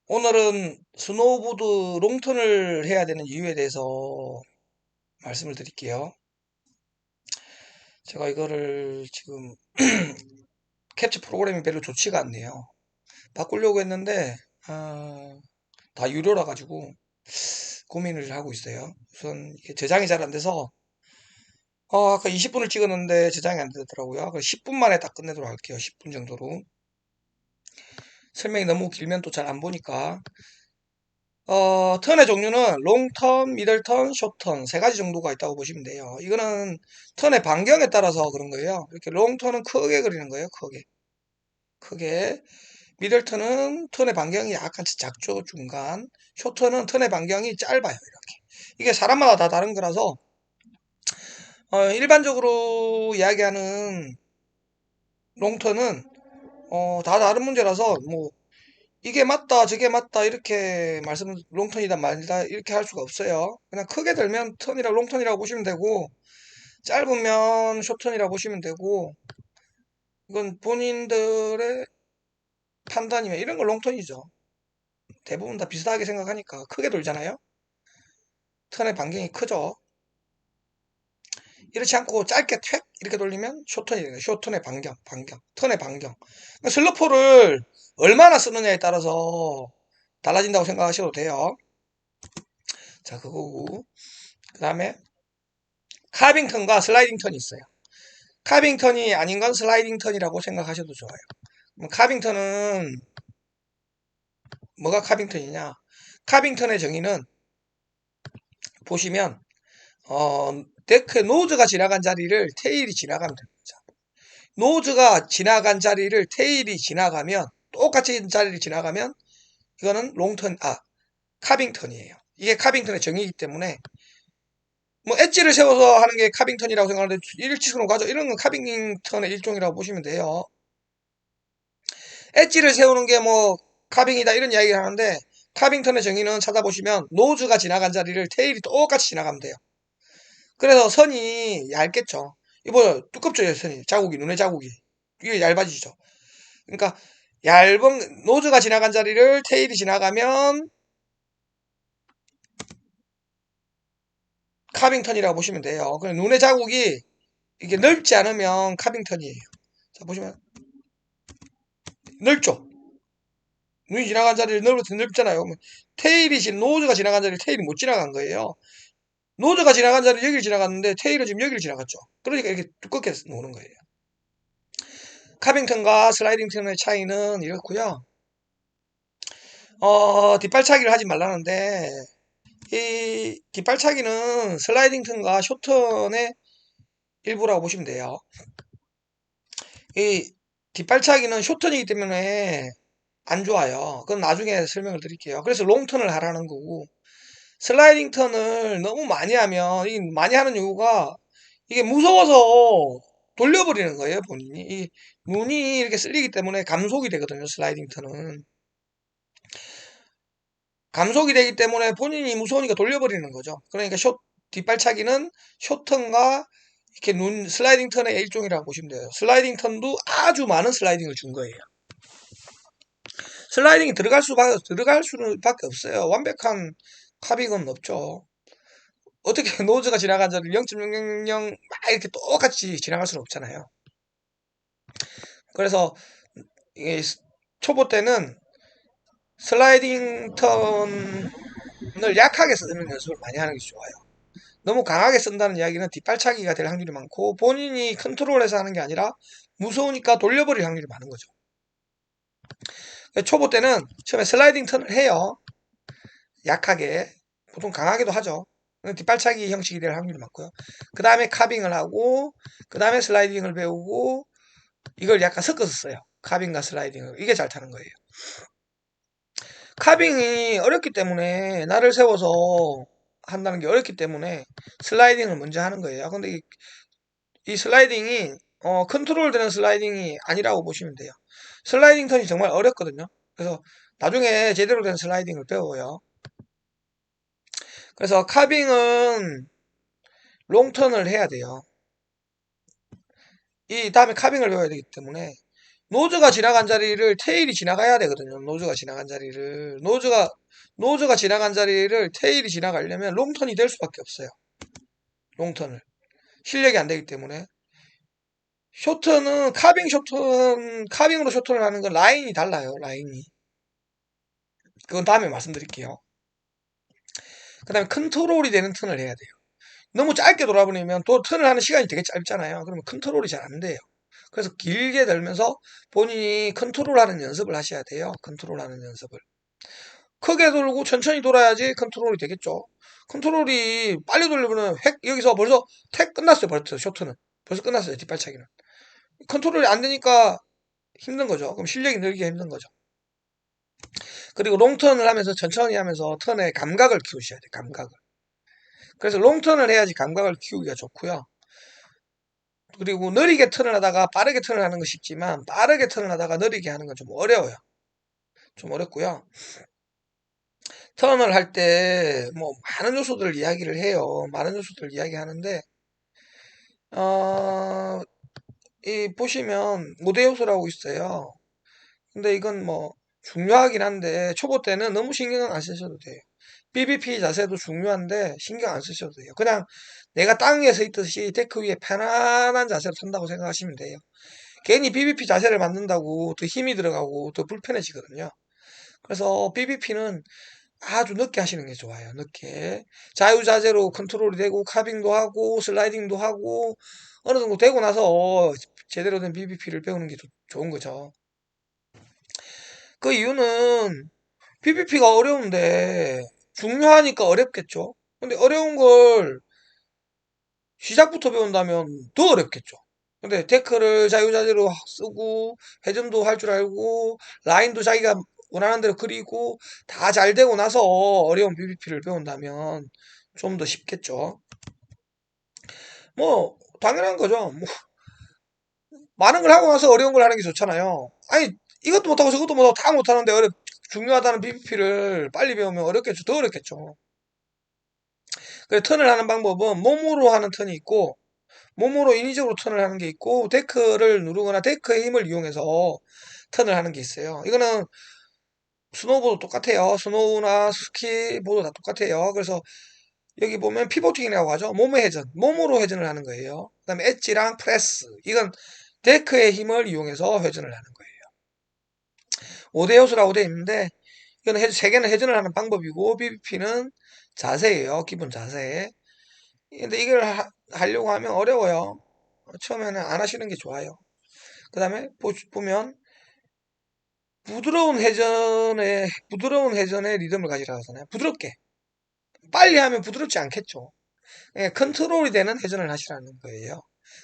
오늘은 스노우보드 롱턴을 해야 되는 이유에 대해서 말씀을 드릴게요. 제가 이거를 지금 캡처 프로그램이 별로 좋지가 않네요. 바꾸려고 했는데 다 유료라 가지고 고민을 하고 있어요. 우선 이게 저장이 잘 안 돼서 아까 20분을 찍었는데 저장이 안 되더라고요. 10분 만에 다 끝내도록 할게요. 10분 정도로. 설명이 너무 길면 또 잘 안 보니까. 턴의 종류는 롱턴, 미들턴, 숏턴 세 가지 정도가 있다고 보시면 돼요. 이거는 턴의 반경에 따라서 그런 거예요. 이렇게 롱턴은 크게 그리는 거예요. 크게. 크게. 미들턴은 턴의 반경이 약간 작죠. 중간. 숏턴은 턴의 반경이 짧아요. 이렇게. 이게 사람마다 다 다른 거라서 일반적으로 이야기하는 롱턴은 다 다른 문제라서 뭐 이게 맞다, 저게 맞다, 이렇게 롱턴이다, 말이다, 이렇게 할 수가 없어요. 그냥 크게 들면 턴이라 롱턴이라고 보시면 되고, 짧으면 숏턴이라고 보시면 되고, 이건 본인들의 판단이면 이런 건 롱턴이죠. 대부분 다 비슷하게 생각하니까 크게 돌잖아요. 턴의 반경이 크죠. 이렇지 않고 짧게 퇴 이렇게 돌리면 숏턴이에요. 숏턴의 반경, 턴의 반경. 그러니까 슬로포를 얼마나 쓰느냐에 따라서 달라진다고 생각하셔도 돼요. 자, 그거고. 그 다음에 카빙턴과 슬라이딩 턴이 있어요. 카빙턴이 아닌 건 슬라이딩 턴이라고 생각하셔도 좋아요. 그럼 카빙턴은 뭐가 카빙턴이냐? 카빙턴의 정의는 보시면 데크에 노즈가 지나간 자리를 테일이 지나가면 됩니다. 노즈가 지나간 자리를 테일이 지나가면 똑같이 자리를 지나가면 이거는 카빙턴이에요. 이게 카빙턴의 정의이기 때문에 뭐 엣지를 세워서 하는 게 카빙턴이라고 생각하는데 일직선으로 가죠. 이런 건 카빙턴의 일종이라고 보시면 돼요. 엣지를 세우는 게 뭐 카빙이다 이런 이야기를 하는데 카빙턴의 정의는 찾아보시면 노즈가 지나간 자리를 테일이 똑같이 지나가면 돼요. 그래서 선이 얇겠죠. 이거 두껍죠, 선이. 자국이, 눈의 자국이. 이게 얇아지죠. 그러니까 얇은 노즈가 지나간 자리를 테일이 지나가면 카빙턴이라고 보시면 돼요. 그냥 눈의 자국이 이게 넓지 않으면 카빙턴이에요. 자, 보시면 넓죠. 눈이 지나간 자리를 넓잖아요. 노즈가 지나간 자리를 테일이 못 지나간 거예요. 노즈가 지나간 자리를 여기를 지나갔는데 테일은 지금 여기를 지나갔죠. 그러니까 이렇게 두껍게 노는 거예요. 카빙턴과 슬라이딩 턴의 차이는 이렇고요. 뒷발차기를 하지 말라는데 이 뒷발차기는 슬라이딩 턴과 숏턴의 일부라고 보시면 돼요. 이 뒷발차기는 숏턴이기 때문에 안 좋아요. 그건 나중에 설명을 드릴게요. 그래서 롱턴을 하라는 거고 슬라이딩 턴을 너무 많이 하면 이 많이 하는 이유가 이게 무서워서 돌려버리는 거예요, 본인이. 이 눈이 이렇게 쓸리기 때문에 감속이 되거든요, 슬라이딩 턴은. 감속이 되기 때문에 본인이 무서우니까 돌려버리는 거죠. 그러니까 뒷발차기는 숏턴과 이렇게 슬라이딩 턴의 일종이라고 보시면 돼요. 슬라이딩 턴도 아주 많은 슬라이딩을 준 거예요. 슬라이딩이 들어갈 수밖에 없어요. 완벽한 카빙은 없죠. 어떻게 노즈가 지나간 자리를 0.000 막 이렇게 똑같이 지나갈 수는 없잖아요. 그래서 이게 초보 때는 슬라이딩 턴을 약하게 쓰는 연습을 많이 하는 게 좋아요. 너무 강하게 쓴다는 이야기는 뒷발차기가 될 확률이 많고 본인이 컨트롤해서 하는 게 아니라 무서우니까 돌려버릴 확률이 많은 거죠. 초보 때는 처음에 슬라이딩 턴을 해요. 약하게. 보통 강하게도 하죠. 뒷발차기 형식이 될 확률이 많고요. 그 다음에 카빙을 하고 그 다음에 슬라이딩을 배우고 이걸 약간 섞어서 써요. 카빙과 슬라이딩을. 이게 잘 타는 거예요. 카빙이 어렵기 때문에 날을 세워서 한다는 게 어렵기 때문에 슬라이딩을 먼저 하는 거예요. 근데 이 슬라이딩이 컨트롤 되는 슬라이딩이 아니라고 보시면 돼요. 슬라이딩 턴이 정말 어렵거든요. 그래서 나중에 제대로 된 슬라이딩을 배워요. 그래서 카빙은 롱턴을 해야 돼요. 이 다음에 카빙을 배워야 되기 때문에 노즈가 지나간 자리를 테일이 지나가야 되거든요. 노즈가 지나간 자리를. 노즈가 지나간 자리를 테일이 지나가려면 롱턴이 될 수밖에 없어요. 롱턴을. 실력이 안 되기 때문에. 쇼트는, 카빙으로 쇼트를 하는 건 라인이 달라요, 라인이. 그건 다음에 말씀드릴게요. 그 다음에 컨트롤이 되는 턴을 해야 돼요. 너무 짧게 돌아버리면 또 턴을 하는 시간이 되게 짧잖아요. 그러면 컨트롤이 잘 안 돼요. 그래서 길게 돌면서 본인이 컨트롤하는 연습을 하셔야 돼요. 컨트롤하는 연습을. 크게 돌고 천천히 돌아야지 컨트롤이 되겠죠. 컨트롤이 빨리 돌리면 여기서 벌써 택 끝났어요. 벌써 쇼트는. 벌써 끝났어요. 뒷발차기는. 컨트롤이 안 되니까 힘든 거죠. 그럼 실력이 늘기가 힘든 거죠. 그리고 롱턴을 하면서 천천히 하면서 턴의 감각을 키우셔야 돼요. 감각을. 그래서 롱턴을 해야지 감각을 키우기가 좋고요. 그리고 느리게 턴을 하다가 빠르게 턴을 하는 건 쉽지만 빠르게 턴을 하다가 느리게 하는 건 좀 어려워요. 좀 어렵고요. 턴을 할 때 뭐 많은 요소들 이야기를 해요. 많은 요소들 이야기하는데 이 보시면 5대 요소라고 있어요. 근데 이건 뭐 중요하긴 한데 초보 때는 너무 신경 안 쓰셔도 돼요. BBP 자세도 중요한데 신경 안 쓰셔도 돼요. 그냥 내가 땅 위에 서 있듯이 데크 위에 편안한 자세로 탄다고 생각하시면 돼요. 괜히 BBP 자세를 만든다고 더 힘이 들어가고 더 불편해지거든요. 그래서 BBP는 아주 늦게 하시는 게 좋아요. 늦게. 자유자재로 컨트롤이 되고 카빙도 하고 슬라이딩도 하고 어느 정도 되고 나서 제대로 된 BBP를 배우는 게 좋은 거죠. 그 이유는 PVP가 어려운데 중요하니까 어렵겠죠. 근데 어려운 걸 시작부터 배운다면 더 어렵겠죠. 근데 태클을 자유자재로 쓰고 회전도 할 줄 알고 라인도 자기가 원하는 대로 그리고 다 잘 되고 나서 어려운 PVP를 배운다면 좀 더 쉽겠죠. 뭐 당연한 거죠. 뭐 많은 걸 하고 나서 어려운 걸 하는 게 좋잖아요. 아니 이것도 못하고 저것도 못하고 다 못하는데 중요하다는 PVP를 빨리 배우면 어렵겠죠. 더 어렵겠죠. 그래서 턴을 하는 방법은 몸으로 하는 턴이 있고 몸으로 인위적으로 턴을 하는 게 있고 데크를 누르거나 데크의 힘을 이용해서 턴을 하는 게 있어요. 이거는 스노우보드 똑같아요. 스노우나 스키보드 다 똑같아요. 그래서 여기 보면 피보팅이라고 하죠. 몸의 회전, 몸으로 회전을 하는 거예요. 그 다음에 엣지랑 프레스, 이건 데크의 힘을 이용해서 회전을 하는 거예요. 5대 요소라고 되어 있는데 이건 세 개는 회전을 하는 방법이고 BBP는 자세예요. 기본 자세. 근데 이걸 하려고 하면 어려워요. 처음에는 안 하시는 게 좋아요. 그 다음에 보면 부드러운 회전의 리듬을 가지라 하잖아요. 부드럽게. 빨리 하면 부드럽지 않겠죠. 예, 컨트롤이 되는 회전을 하시라는 거예요.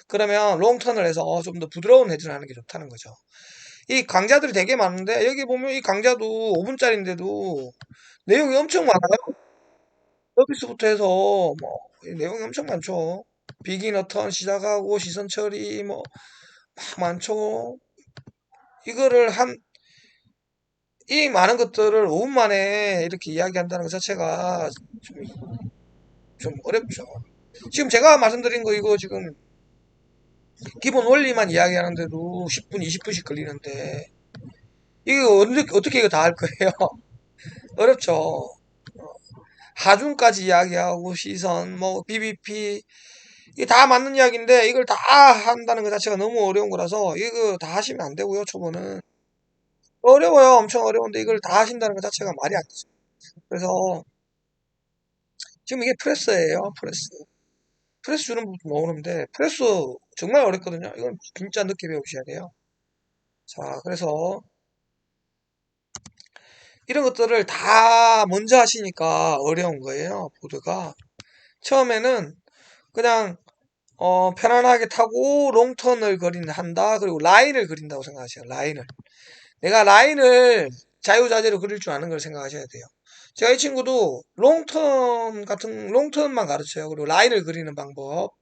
그러면 롱턴을 해서 좀 더 부드러운 회전을 하는 게 좋다는 거죠. 이 강좌들이 되게 많은데 여기 보면 이 강좌도 5분짜리인데도 내용이 엄청 많아요. 서비스부터 해서 뭐 내용이 엄청 많죠. 비기너 턴 시작하고 시선 처리 뭐 많죠. 이거를 이 많은 것들을 5분 만에 이렇게 이야기한다는 것 자체가 좀 어렵죠. 지금 제가 말씀드린 거 이거 지금 기본 원리만 이야기하는데도 10분, 20분씩 걸리는데 이거 어떻게 이거 다 할 거예요? 어렵죠. 하중까지 이야기하고 시선, 뭐 BBP 이게 다 맞는 이야기인데 이걸 다 한다는 것 자체가 너무 어려운 거라서 이거 다 하시면 안 되고요. 초보는 어려워요. 엄청 어려운데 이걸 다 하신다는 것 자체가 말이 안 되죠. 그래서 지금 이게 프레스예요. 프레스. 프레스 주는 부분 모르는데 프레스 정말 어렵거든요. 이건 진짜 늦게 배우셔야 돼요. 자, 그래서 이런 것들을 다 먼저 하시니까 어려운 거예요. 보드가. 처음에는 그냥 편안하게 타고 롱턴을 한다. 그리고 라인을 그린다고 생각하세요. 라인을. 내가 라인을 자유자재로 그릴 줄 아는 걸 생각하셔야 돼요. 제가 이 친구도 롱턴만 가르쳐요. 그리고 라인을 그리는 방법.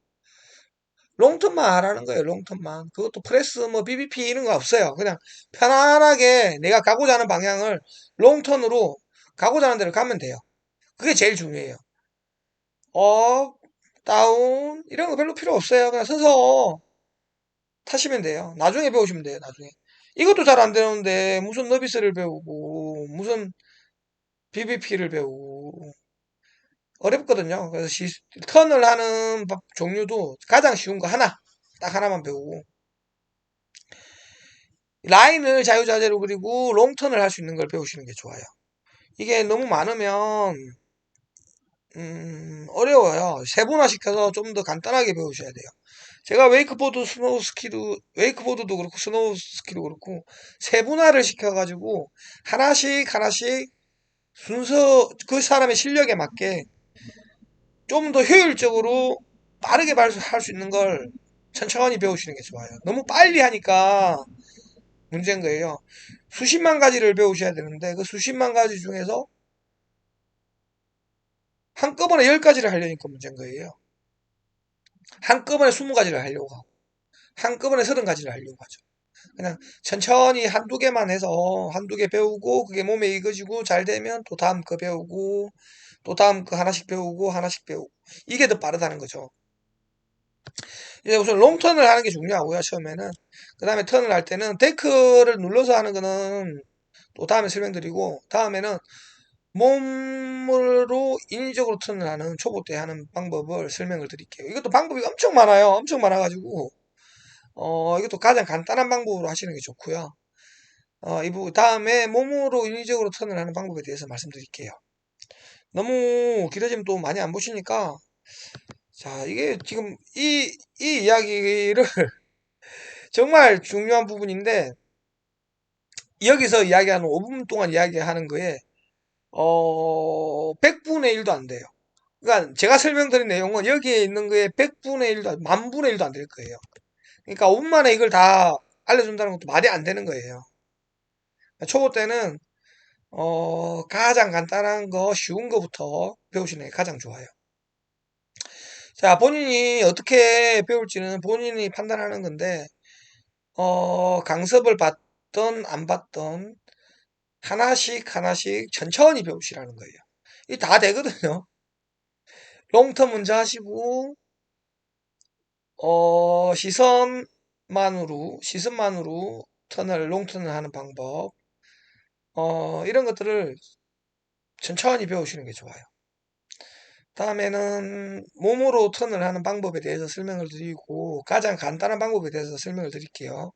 롱턴만 하라는 거예요. 롱턴만. 그것도 프레스 뭐 BBP 이런 거 없어요. 그냥 편안하게 내가 가고자 하는 방향을 롱턴으로 가고자 하는 대로 가면 돼요. 그게 제일 중요해요. 업, 다운 이런 거 별로 필요 없어요. 그냥 서서 타시면 돼요. 나중에 배우시면 돼요. 나중에. 이것도 잘 안 되는데 무슨 너비스를 배우고 무슨 BBP를 배우고 어렵거든요. 그래서 턴을 하는 종류도 가장 쉬운 거 하나, 딱 하나만 배우고 라인을 자유자재로 그리고 롱턴을 할 수 있는 걸 배우시는 게 좋아요. 이게 너무 많으면 어려워요. 세분화 시켜서 좀 더 간단하게 배우셔야 돼요. 제가 웨이크보드도 그렇고 스노우 스키도 그렇고 세분화를 시켜가지고 하나씩 하나씩 순서 그 사람의 실력에 맞게 좀 더 효율적으로 빠르게 할 수 있는 걸 천천히 배우시는 게 좋아요. 너무 빨리 하니까 문제인 거예요. 수십만 가지를 배우셔야 되는데 그 수십만 가지 중에서 한꺼번에 10가지를 하려니까 문제인 거예요. 한꺼번에 20가지를 하려고 하고 한꺼번에 30가지를 하려고 하죠. 그냥 천천히 한두 개만 해서 한두 개 배우고 그게 몸에 익어지고 잘 되면 또 다음 거 배우고 또 다음 거 하나씩 배우고 하나씩 배우고 이게 더 빠르다는 거죠. 이제 우선 롱턴을 하는 게 중요하고요, 처음에는. 그 다음에 턴을 할 때는 데크를 눌러서 하는 거는 또 다음에 설명드리고, 다음에는 몸으로 인위적으로 턴을 하는 초보 때 하는 방법을 설명을 드릴게요. 이것도 방법이 엄청 많아요. 엄청 많아가지고, 이것도 가장 간단한 방법으로 하시는 게 좋고요. 다음에 몸으로 인위적으로 턴을 하는 방법에 대해서 말씀드릴게요. 너무 길어지면 또 많이 안 보시니까, 자, 이게 지금 이 이야기를 정말 중요한 부분인데, 여기서 이야기하는 5분 동안 이야기하는 거에, 100분의 1도 안 돼요. 그러니까 제가 설명드린 내용은 여기에 있는 거에 100분의 1도, 만분의 1도 안 될 거예요. 그러니까 5분 만에 이걸 다 알려준다는 것도 말이 안 되는 거예요. 초보 때는, 가장 간단한 거, 쉬운 거부터 배우시는 게 가장 좋아요. 자, 본인이 어떻게 배울지는 본인이 판단하는 건데, 강습을 받던, 안 받던, 하나씩 하나씩 천천히 배우시라는 거예요. 이 다 되거든요. 롱텀 먼저 하시고, 시선만으로 롱턴을 하는 방법, 이런 것들을 천천히 배우시는 게 좋아요. 다음에는 몸으로 턴을 하는 방법에 대해서 설명을 드리고, 가장 간단한 방법에 대해서 설명을 드릴게요.